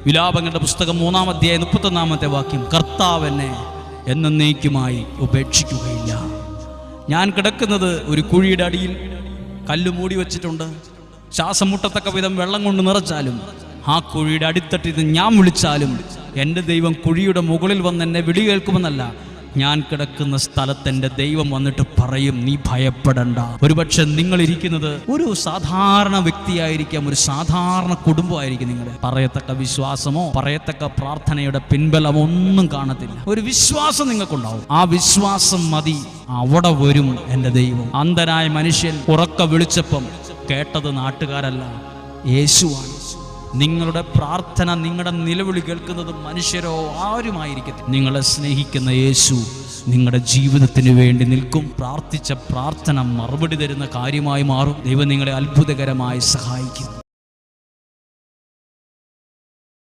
വിലാപങ്ങളുടെ പുസ്തകം 3-ാം അധ്യായം 31-ാമത്തെ വാക്യം, കർത്താവ് എന്നെ എന്നേക്കുമായി ഉപേക്ഷിക്കുകയില്ല. ഞാൻ കിടക്കുന്നത് ഒരു കുഴിയുടെ അടിയിൽ, കല്ല് മൂടി വച്ചിട്ടുണ്ട്. ശ്വാസം മുട്ടത്തക്ക വിധം വെള്ളം കൊണ്ട് നിറച്ചാലും ആ കുഴിയുടെ അടിത്തട്ടിൽ ഞാൻ വിളിച്ചാലും എൻ്റെ ദൈവം കുഴിയുടെ മുകളിൽ വന്ന് എന്നെ വിളി കേൾക്കുമെന്നല്ല, ഞാൻ കിടക്കുന്ന സ്ഥലത്ത് എൻ്റെ ദൈവം വന്നിട്ട് പറയും, നീ ഭയപ്പെടണ്ട. ഒരുപക്ഷെ നിങ്ങൾ ഇരിക്കുന്നത് ഒരു സാധാരണ വ്യക്തിയായിരിക്കാം, ഒരു സാധാരണ കുടുംബമായിരിക്കും. നിങ്ങളുടെ പറയത്തക്ക വിശ്വാസമോ പറയത്തക്ക പ്രാർത്ഥനയുടെ പിൻബലമോ ഒന്നും കാണത്തില്ല. ഒരു വിശ്വാസം നിങ്ങൾക്കുണ്ടാവും. ആ വിശ്വാസം മതി, അവിടെ വരും എൻ്റെ ദൈവം. അന്ധനായ മനുഷ്യൻ ഉറക്ക വിളിച്ചപ്പം കേട്ടത് നാട്ടുകാരല്ല, യേശുവാണ്. നിങ്ങളുടെ പ്രാർത്ഥന, നിങ്ങളുടെ നിലവിളി കേൾക്കുന്നത് മനുഷ്യരോ ആരുമായിരിക്കത്തില്ല. നിങ്ങളെ സ്നേഹിക്കുന്ന യേശു നിങ്ങളുടെ ജീവിതത്തിന് വേണ്ടി നിൽക്കും. പ്രാർത്ഥിച്ച പ്രാർത്ഥന മറുപടി തരുന്ന കാര്യമായി മാറും. ദൈവം നിങ്ങളെ അത്ഭുതകരമായി സഹായിക്കും.